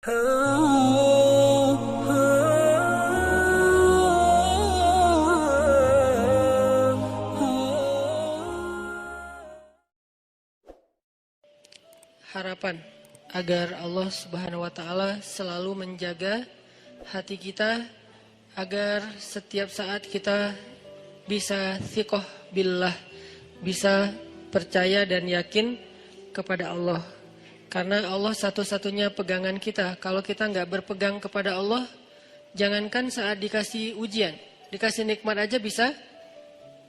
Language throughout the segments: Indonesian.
Harapan agar Allah Subhanahu wa Ta'ala selalu menjaga hati kita agar setiap saat kita bisa thiqah billah, bisa percaya dan yakin kepada Allah. Karena Allah satu-satunya pegangan kita. Kalau kita nggak berpegang kepada Allah, jangankan saat dikasih ujian, dikasih nikmat aja bisa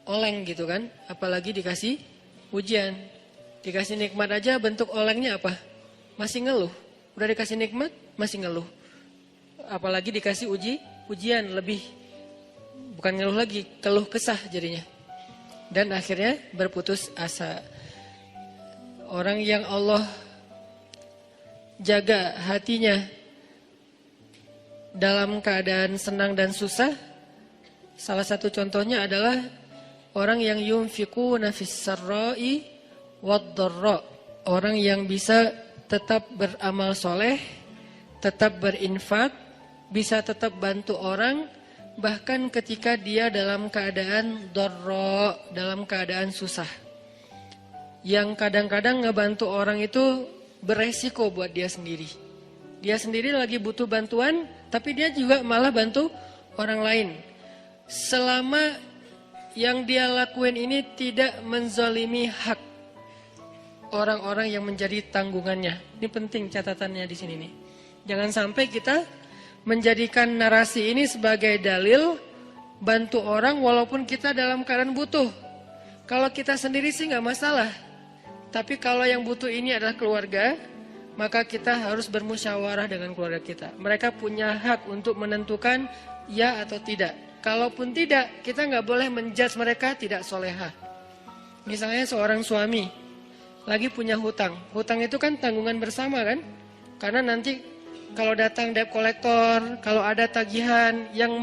oleng gitu kan. Apalagi dikasih ujian. Dikasih nikmat aja bentuk olengnya apa? Masih ngeluh. Udah dikasih nikmat, masih ngeluh. Apalagi dikasih ujian lebih. Bukan ngeluh lagi, keluh kesah jadinya. Dan akhirnya berputus asa. Orang yang Allah jaga hatinya dalam keadaan senang dan susah, salah satu contohnya adalah orang yang yunfiquna fis sarra'i wad dharra, orang yang bisa tetap beramal soleh, tetap berinfak, bisa tetap bantu orang bahkan ketika dia dalam keadaan dharra, dalam keadaan susah. Yang kadang-kadang ngebantu orang itu beresiko buat dia sendiri. Dia sendiri lagi butuh bantuan, tapi dia juga malah bantu orang lain. Selama yang dia lakuin ini tidak menzalimi hak orang-orang yang menjadi tanggungannya. Ini penting catatannya di sini nih. Jangan sampai kita menjadikan narasi ini sebagai dalil bantu orang walaupun kita dalam keadaan butuh. Kalau kita sendiri sih nggak masalah. Tapi kalau yang butuh ini adalah keluarga, maka kita harus bermusyawarah dengan keluarga kita. Mereka punya hak untuk menentukan ya atau tidak. Kalaupun tidak, kita nggak boleh menjudge mereka tidak solehah. Misalnya seorang suami lagi punya hutang. Hutang itu kan tanggungan bersama kan? Karena nanti kalau datang debt collector, kalau ada tagihan yang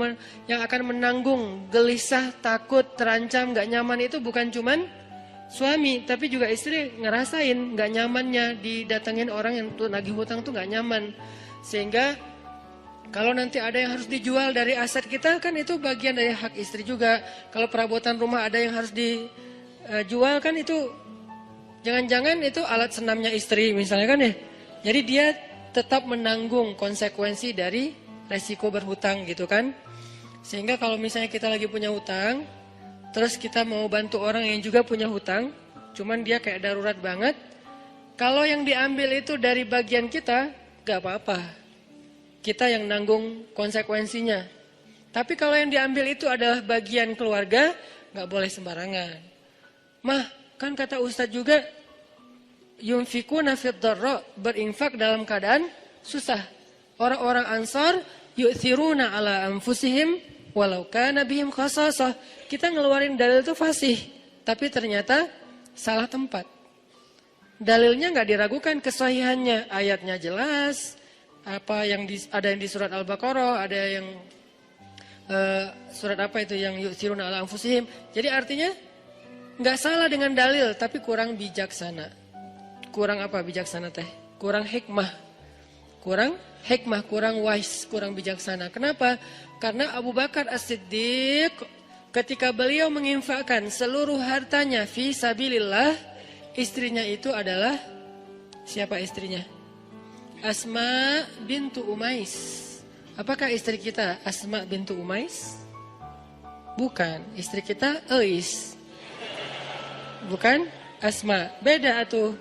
akan menanggung gelisah, takut, terancam, nggak nyaman itu bukan cuman suami, tapi juga istri ngerasain gak nyamannya didatengin orang yang nagih hutang tuh gak nyaman. Sehingga kalau nanti ada yang harus dijual dari aset kita, kan itu bagian dari hak istri juga. Kalau perabotan rumah ada yang harus dijual, kan itu jangan-jangan itu alat senamnya istri misalnya kan ya. Jadi dia tetap menanggung konsekuensi dari resiko berhutang gitu kan. Sehingga kalau misalnya kita lagi punya hutang, terus kita mau bantu orang yang juga punya hutang, cuman dia kayak darurat banget. Kalau yang diambil itu dari bagian kita, gak apa-apa. Kita yang nanggung konsekuensinya. Tapi kalau yang diambil itu adalah bagian keluarga, gak boleh sembarangan. Mah, kan kata Ustadz juga, yunfikuna fid dharra, berinfak dalam keadaan susah. Orang-orang Ansar, yu'thiruna ala anfusihim, walau kana bihim khasasah. Kita ngeluarin dalil itu fasih, tapi ternyata salah tempat. Dalilnya nggak diragukan kesahihannya, ayatnya jelas. Apa yang ada yang di surat Al-Baqarah, ada yang surat apa itu yang yu'thiruna ala anfusihim. Jadi artinya nggak salah dengan dalil, tapi kurang bijaksana. Kurang apa bijaksana teh? Kurang hikmah. Kurang hikmah, kurang wise, kurang bijaksana. Kenapa? Karena Abu Bakar As-Siddiq ketika beliau menginfakkan seluruh hartanya fi sabilillah, istrinya itu adalah siapa istrinya? Asma bintu Umais. Apakah istri kita Asma bintu Umais? Bukan, istri kita Ais. Bukan Asma, beda atuh.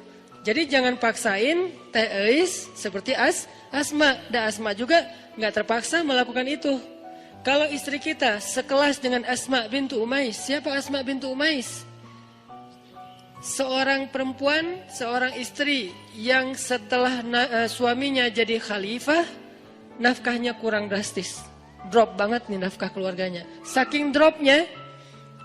Jadi jangan paksain Teh Ais seperti Asma. Dan Asma juga nggak terpaksa melakukan itu. Kalau istri kita sekelas dengan Asma bintu Umais, siapa Asma bintu Umais? Seorang perempuan, seorang istri yang setelah suaminya jadi khalifah, nafkahnya kurang drastis. Drop banget nih nafkah keluarganya. Saking dropnya,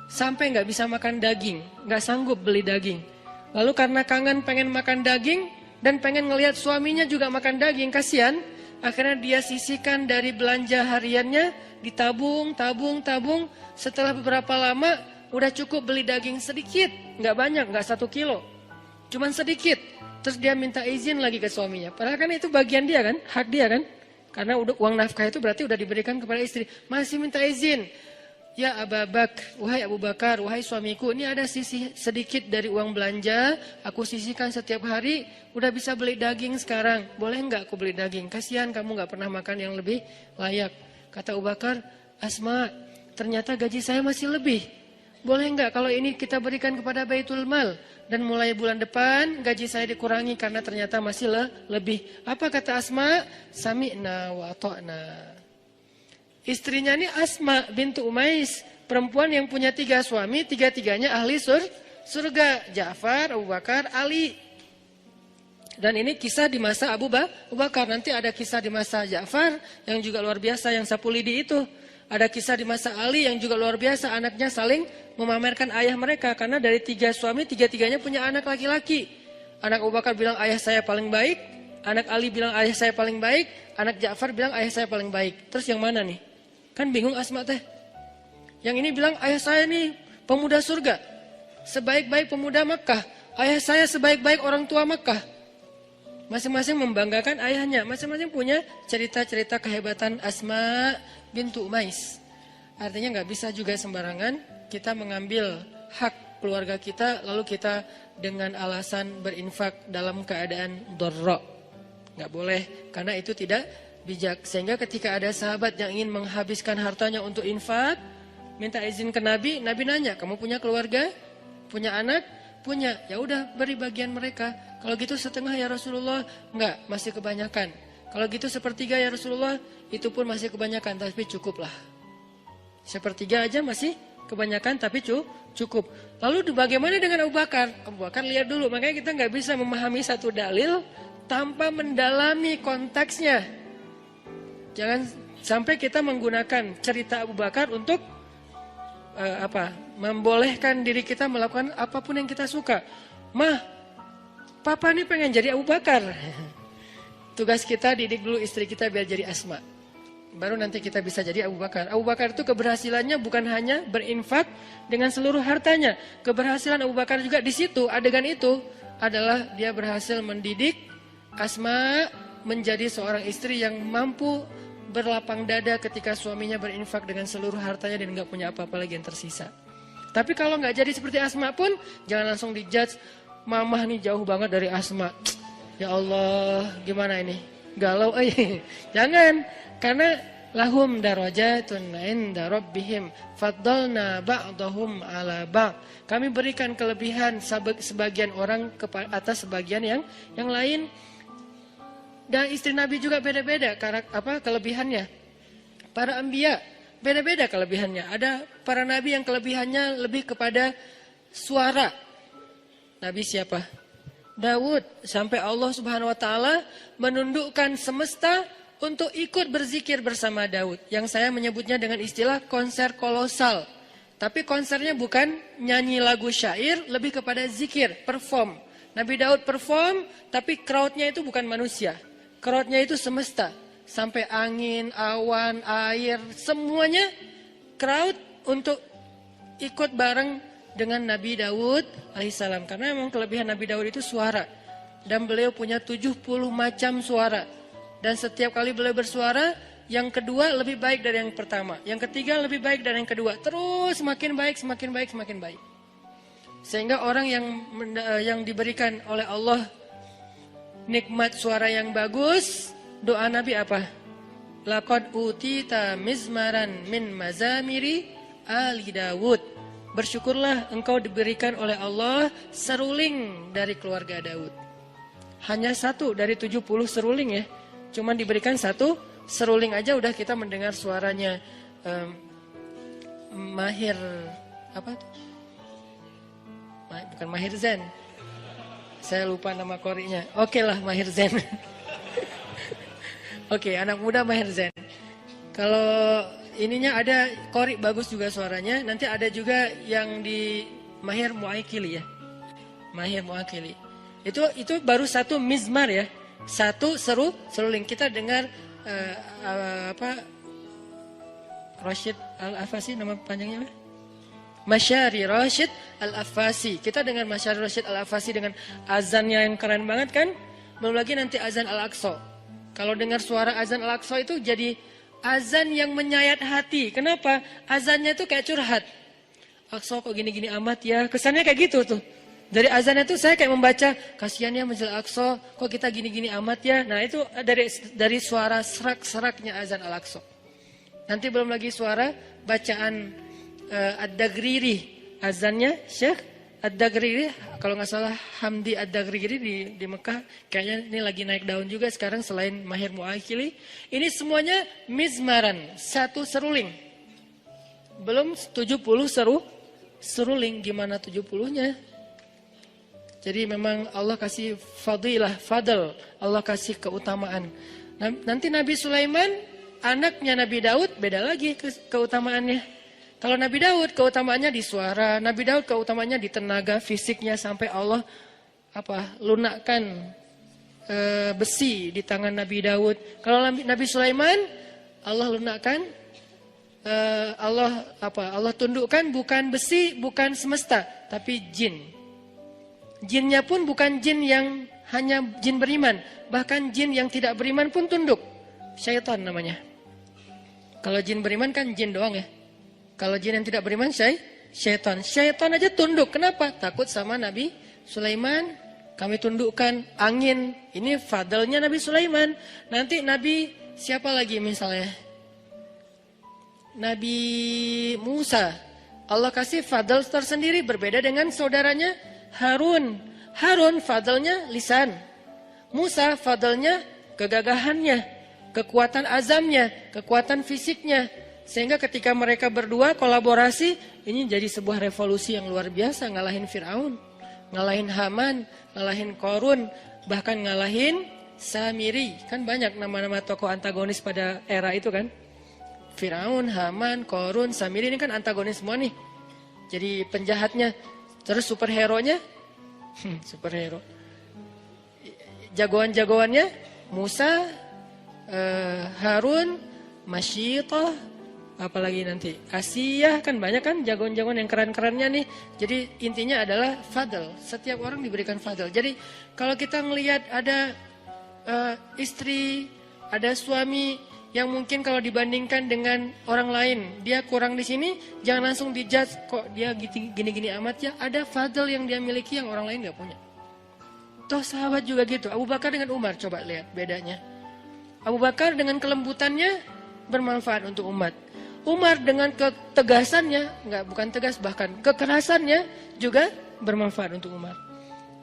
sampai nggak bisa makan daging, nggak sanggup beli daging. Lalu karena kangen pengen makan daging dan pengen ngelihat suaminya juga makan daging, kasihan. Akhirnya dia sisihkan dari belanja hariannya, ditabung. Setelah beberapa lama udah cukup beli daging sedikit, nggak banyak, nggak 1 kilo. Cuman sedikit. Terus dia minta izin lagi ke suaminya. Padahal kan itu bagian dia kan, hak dia kan. Karena uang nafkah itu berarti udah diberikan kepada istri. Masih minta izin. Ya wahai Abu Bakar, wahai suamiku, ini ada sisi sedikit dari uang belanja, aku sisihkan setiap hari, udah bisa beli daging sekarang. Boleh nggak aku beli daging? Kasihan kamu nggak pernah makan yang lebih layak. Kata Abu Bakar, Asma, ternyata gaji saya masih lebih. Boleh nggak kalau ini kita berikan kepada Baitul Mal? Dan mulai bulan depan gaji saya dikurangi karena ternyata masih lebih. Apa kata Asma? Sami'na wa ata'na. Istrinya ini Asma bintu Umais, perempuan yang punya 3 suami, 3-tiganya ahli surga. Ja'far, Abu Bakar, Ali. Dan ini kisah di masa Abu Bakar. Nanti ada kisah di masa Ja'far yang juga luar biasa, yang sapu lidi itu. Ada kisah di masa Ali yang juga luar biasa, anaknya saling memamerkan ayah mereka. Karena dari 3 suami, 3-tiganya punya anak laki-laki. Anak Abu Bakar bilang ayah saya paling baik, anak Ali bilang ayah saya paling baik, anak Ja'far bilang ayah saya paling baik. Terus yang mana nih? Kan bingung Asma teh. Yang ini bilang ayah saya nih pemuda surga. Sebaik-baik pemuda Makkah. Ayah saya sebaik-baik orang tua Makkah. Masing-masing membanggakan ayahnya. Masing-masing punya cerita-cerita kehebatan Asma bintu Umais. Artinya nggak bisa juga sembarangan kita mengambil hak keluarga kita lalu kita dengan alasan berinfak dalam keadaan dorro. Nggak boleh karena itu tidak bijak. Sehingga ketika ada sahabat yang ingin menghabiskan hartanya untuk infak, minta izin ke Nabi, Nabi nanya, kamu punya keluarga? Punya anak? Punya. Ya udah beri bagian mereka. Kalau gitu setengah ya Rasulullah? Enggak, masih kebanyakan. Kalau gitu sepertiga ya Rasulullah? Itu pun masih kebanyakan, tapi cukuplah. Sepertiga aja masih kebanyakan, tapi cukup. Lalu bagaimana dengan Abu Bakar? Abu Bakar lihat dulu, makanya kita nggak bisa memahami satu dalil tanpa mendalami konteksnya. Jangan sampai kita menggunakan cerita Abu Bakar untuk membolehkan diri kita melakukan apapun yang kita suka. Mah, papa nih pengen jadi Abu Bakar. Tugas kita didik dulu istri kita biar jadi Asma. Baru nanti kita bisa jadi Abu Bakar. Abu Bakar itu keberhasilannya bukan hanya berinfak dengan seluruh hartanya. Keberhasilan Abu Bakar juga di situ, adegan itu adalah dia berhasil mendidik Asma menjadi seorang istri yang mampu berlapang dada ketika suaminya berinfak dengan seluruh hartanya dan nggak punya apa-apa lagi yang tersisa. Tapi kalau nggak jadi seperti Asma pun jangan langsung dijudge. Mamah nih jauh banget dari Asma. Ya Allah, gimana ini? Galau Jangan, karena lahum darajatun inda rabbihim faddalna ba'dahum ala ba'd. Kami berikan kelebihan sebagian orang atas sebagian yang lain. Dan istri Nabi juga beda-beda kelebihannya. Para anbiya beda-beda kelebihannya. Ada para nabi yang kelebihannya lebih kepada suara. Nabi siapa? Daud. Sampai Allah Subhanahu wa taala menundukkan semesta untuk ikut berzikir bersama Daud. Yang saya menyebutnya dengan istilah konser kolosal. Tapi konsernya bukan nyanyi lagu syair, lebih kepada zikir, perform. Nabi Daud perform, tapi crowdnya itu bukan manusia. Crowdnya itu semesta, sampai angin, awan, air, semuanya crowd untuk ikut bareng dengan Nabi Daud alaihissalam. Karena memang kelebihan Nabi Daud itu suara. Dan beliau punya 70 macam suara. Dan setiap kali beliau bersuara, yang kedua lebih baik dari yang pertama. Yang ketiga lebih baik dari yang kedua. Terus semakin baik, semakin baik, semakin baik. Sehingga orang yang diberikan oleh Allah nikmat suara yang bagus, doa Nabi apa? Laqad utita mizmaran min mazamiri ali Dawud. Bersyukurlah engkau diberikan oleh Allah seruling dari keluarga Daud. Hanya 1 dari 70 seruling ya. Cuma diberikan 1 seruling aja udah kita mendengar suaranya Mahir apa tuh? Bukan Mahir Zain. Saya lupa nama korinya. Oke lah Mahir Zain. Oke, anak muda Mahir Zain. Kalau ininya ada kori bagus juga suaranya. Nanti ada juga yang di Mahir Muakili ya. Mahir Muakili. Itu baru 1 mizmar ya. 1 seruling. Kita dengar Rashid Al-Afasi nama panjangnya apa? Masyari Rashid Al-Afasi. Kita dengan Masyari Rashid Al-Afasi dengan azannya yang keren banget kan? Belum lagi nanti azan Al-Aqsa. Kalau dengar suara azan Al-Aqsa itu jadi azan yang menyayat hati. Kenapa? Azannya itu kayak curhat. Aqsa kok gini-gini amat ya. Kesannya kayak gitu tuh. Dari azannya itu saya kayak membaca, kasihan ya Masjid Al-Aqsa, kok kita gini-gini amat ya. Nah itu dari suara serak-seraknya azan Al-Aqsa. Nanti belum lagi suara bacaan Ad-Dagriri, azannya Syekh Ad-Dagriri, kalau nggak salah Hamdi Ad-Dagriri di Mekah, kayaknya ini lagi naik daun juga sekarang selain Mahir Mu'akhili. Ini semuanya mizmaran, satu seruling. Belum 70 seruling, gimana 70-nya? Jadi memang Allah kasih fadl, Allah kasih keutamaan. Nanti Nabi Sulaiman, anaknya Nabi Daud, beda lagi keutamaannya. Kalau Nabi Daud keutamaannya di suara, Nabi Daud keutamaannya di tenaga fisiknya sampai Allah lunakkan besi di tangan Nabi Daud. Kalau Nabi Sulaiman, Allah lunakkan Allah tundukkan bukan besi, bukan semesta, tapi jin. Jinnya pun bukan jin yang hanya jin beriman, bahkan jin yang tidak beriman pun tunduk. Syaitan namanya. Kalau jin beriman kan jin doang ya. Kalau jin yang tidak beriman syaitan. Syaitan aja tunduk. Kenapa? Takut sama Nabi Sulaiman. Kami tundukkan angin. Ini fadlnya Nabi Sulaiman. Nanti Nabi siapa lagi misalnya? Nabi Musa. Allah kasih fadl tersendiri berbeda dengan saudaranya Harun. Harun fadlnya lisan. Musa fadlnya kegagahannya, kekuatan azamnya, kekuatan fisiknya. Sehingga ketika mereka berdua kolaborasi, ini jadi sebuah revolusi yang luar biasa. Ngalahin Fir'aun, ngalahin Haman, ngalahin Korun, bahkan ngalahin Samiri. Kan banyak nama-nama tokoh antagonis pada era itu kan. Fir'aun, Haman, Korun, Samiri ini kan antagonis semua nih. Jadi penjahatnya. Terus superhero-nya, superhero. Jagoan-jagoannya, Musa, Harun, Masyitah, apalagi nanti Asiyah, kan banyak kan jagoan-jagoan yang keren-kerennya nih. Jadi intinya adalah fadl. Setiap orang diberikan fadl. Jadi kalau kita ngelihat ada istri, ada suami yang mungkin kalau dibandingkan dengan orang lain, dia kurang di sini, jangan langsung dijudge kok dia gini-gini amat ya. Ada fadl yang dia miliki yang orang lain gak punya. Toh sahabat juga gitu. Abu Bakar dengan Umar, coba lihat bedanya. Abu Bakar dengan kelembutannya bermanfaat untuk umat. Umar dengan ketegasannya, bukan tegas, bahkan kekerasannya juga bermanfaat untuk umat.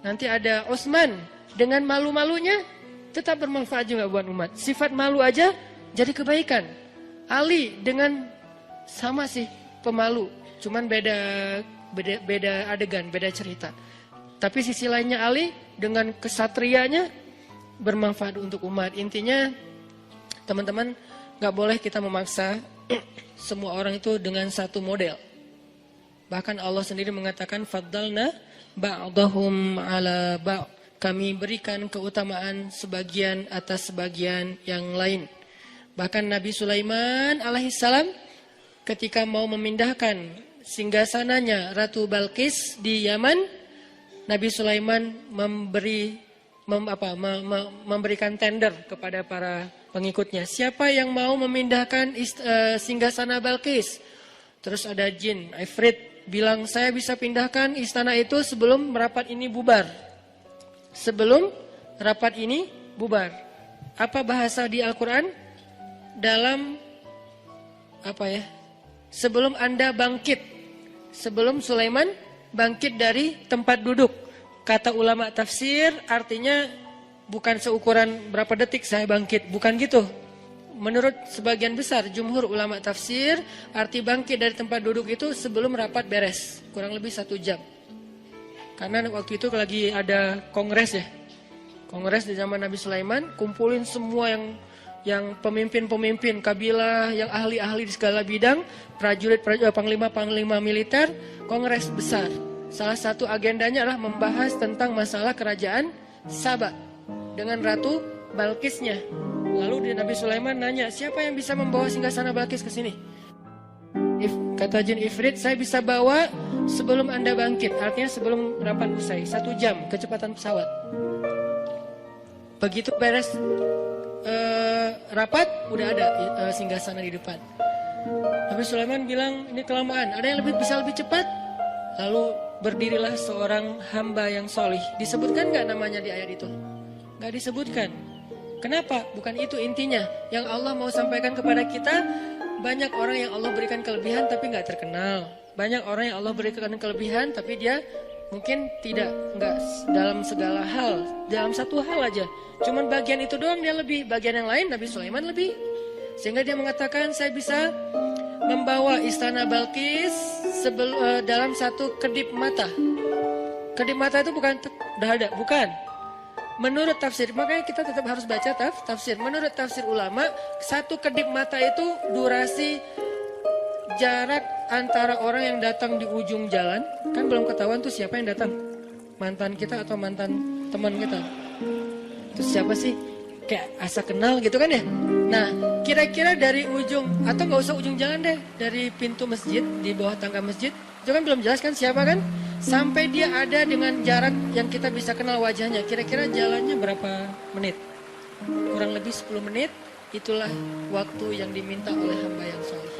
Nanti ada Utsman dengan malu-malunya tetap bermanfaat juga buat umat. Sifat malu aja jadi kebaikan. Ali dengan sama sih pemalu, cuman beda adegan, beda cerita. Tapi sisi lainnya Ali dengan kesatrianya bermanfaat untuk umat. Intinya teman-teman gak boleh kita memaksa semua orang itu dengan satu model. Bahkan Allah sendiri mengatakan faddalna ba'dahum ala ba'. Kami berikan keutamaan sebagian atas sebagian yang lain. Bahkan Nabi Sulaiman alaihissalam ketika mau memindahkan singgasananya Ratu Balqis di Yaman, Nabi Sulaiman memberikan tender kepada para pengikutnya. Siapa yang mau memindahkan singgasana Balqis? Terus ada jin, Ifrit, bilang saya bisa pindahkan istana itu sebelum rapat ini bubar. Sebelum rapat ini bubar. Apa bahasa di Al-Quran? Dalam sebelum Anda bangkit, sebelum Sulaiman bangkit dari tempat duduk. Kata ulama tafsir artinya bukan seukuran berapa detik saya bangkit, bukan gitu. Menurut sebagian besar jumhur ulama tafsir, arti bangkit dari tempat duduk itu sebelum rapat beres, kurang lebih 1 jam. Karena waktu itu lagi ada kongres ya. Kongres di zaman Nabi Sulaiman, kumpulin semua yang pemimpin-pemimpin kabilah, yang ahli-ahli di segala bidang, prajurit, panglima-panglima militer, kongres besar. Salah satu agendanya adalah membahas tentang masalah kerajaan Saba dengan Ratu Balqisnya. Lalu Nabi Sulaiman nanya, siapa yang bisa membawa singgasana Balqis ke sini? Kata jin Ifrit, saya bisa bawa sebelum Anda bangkit. Artinya sebelum rapat usai, 1 jam kecepatan pesawat. Begitu beres rapat, udah ada singgasana di depan. Nabi Sulaiman bilang, ini kelamaan, ada yang bisa lebih cepat? Lalu berdirilah seorang hamba yang solih. Disebutkan gak namanya di ayat itu? Gak disebutkan. Kenapa? Bukan itu intinya. Yang Allah mau sampaikan kepada kita, banyak orang yang Allah berikan kelebihan tapi gak terkenal. Banyak orang yang Allah berikan kelebihan tapi dia mungkin nggak dalam segala hal. Dalam satu hal aja. Cuman bagian itu doang dia lebih. Bagian yang lain Nabi Sulaiman lebih. Sehingga dia mengatakan, saya bisa membawa istana Balkis dalam satu kedip mata. Kedip mata itu bukan dada, bukan. Menurut tafsir, makanya kita tetap harus baca tafsir. Menurut tafsir ulama, satu kedip mata itu durasi jarak antara orang yang datang di ujung jalan. Kan belum ketahuan tuh siapa yang datang. Mantan kita atau mantan teman kita. Itu siapa sih? Kayak asa kenal gitu kan ya. Nah, kira-kira dari ujung, atau gak usah ujung jalan deh, dari pintu masjid, di bawah tangga masjid. Itu kan belum jelas kan siapa kan? Sampai dia ada dengan jarak yang kita bisa kenal wajahnya. Kira-kira jalannya berapa menit? Kurang lebih 10 menit. Itulah waktu yang diminta oleh hamba yang soleh.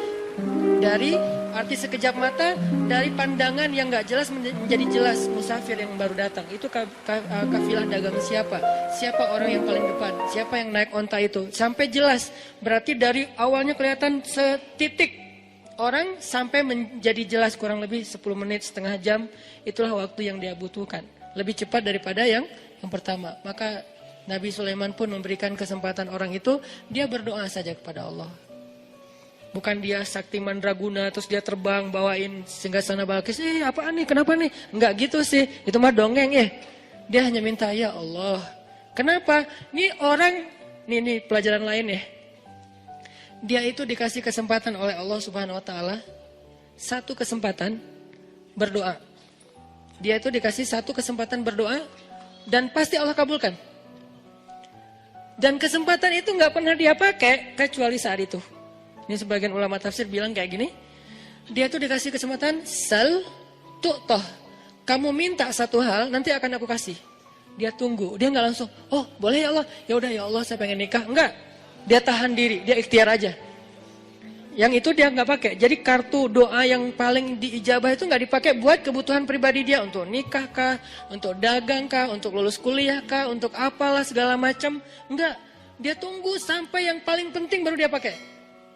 Dari arti sekejap mata, dari pandangan yang gak jelas menjadi jelas. Musafir yang baru datang. Itu kafilah dagang siapa? Siapa orang yang paling depan? Siapa yang naik onta itu? Sampai jelas. Berarti dari awalnya kelihatan setitik orang sampai menjadi jelas kurang lebih 10 menit, setengah jam. Itulah waktu yang dia butuhkan. Lebih cepat daripada yang pertama. Maka Nabi Sulaiman pun memberikan kesempatan orang itu. Dia berdoa saja kepada Allah. Bukan dia sakti mandraguna terus dia terbang bawain singgasana Balkis. Apaan nih? Kenapa nih? Enggak gitu sih. Itu mah dongeng ya. Dia hanya minta, ya Allah. Kenapa? Ini orang, nih pelajaran lain ya. Dia itu dikasih kesempatan oleh Allah Subhanahu wa taala, satu kesempatan berdoa. Dia itu dikasih satu kesempatan berdoa dan pasti Allah kabulkan. Dan kesempatan itu nggak pernah dia pakai kecuali saat itu. Ini sebagian ulama tafsir bilang kayak gini. Dia itu dikasih kesempatan sal tu'toh. Kamu minta satu hal, nanti akan aku kasih. Dia tunggu, dia nggak langsung, oh boleh ya Allah, ya udah ya Allah saya pengen nikah. Enggak. Dia tahan diri, dia ikhtiar aja. Yang itu dia nggak pakai. Jadi kartu doa yang paling diijabah itu nggak dipakai buat kebutuhan pribadi dia. Untuk nikah kah, untuk dagang kah, untuk lulus kuliah kah, untuk apalah segala macam. Enggak. Dia tunggu sampai yang paling penting baru dia pakai.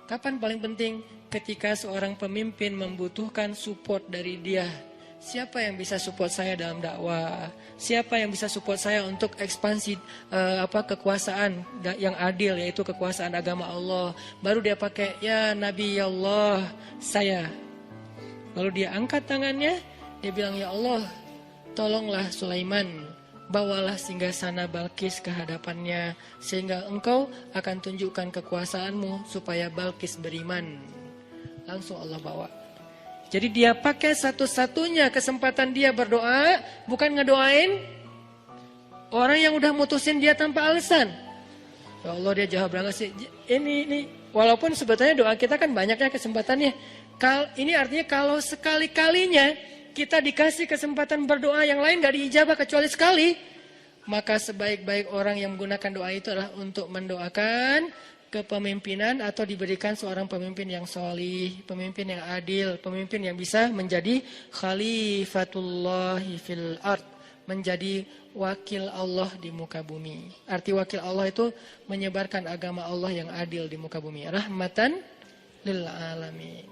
Kapan paling penting? Ketika seorang pemimpin membutuhkan support dari dia. Siapa yang bisa support saya dalam dakwah? Siapa yang bisa support saya untuk ekspansi kekuasaan yang adil, yaitu kekuasaan agama Allah? Baru dia pakai, ya Nabi Allah, saya. Lalu dia angkat tangannya, dia bilang, ya Allah, tolonglah Sulaiman, bawalah singgasana Balkis ke hadapannya, sehingga engkau akan tunjukkan kekuasaanmu supaya Balkis beriman. Langsung Allah bawa. Jadi dia pakai satu-satunya kesempatan dia berdoa, bukan ngedoain orang yang udah mutusin dia tanpa alasan. Ya Allah, dia jawab banget sih. Ini walaupun sebetulnya doa kita kan banyaknya kesempatannya. Ini artinya kalau sekali-kalinya kita dikasih kesempatan berdoa yang lain gak diijabah kecuali sekali, maka sebaik-baik orang yang menggunakan doa itu adalah untuk mendoakan kepemimpinan atau diberikan seorang pemimpin yang solih, pemimpin yang adil, pemimpin yang bisa menjadi khalifatullahi fil ard, menjadi wakil Allah di muka bumi. Arti wakil Allah itu menyebarkan agama Allah yang adil di muka bumi. Rahmatan lil alamin.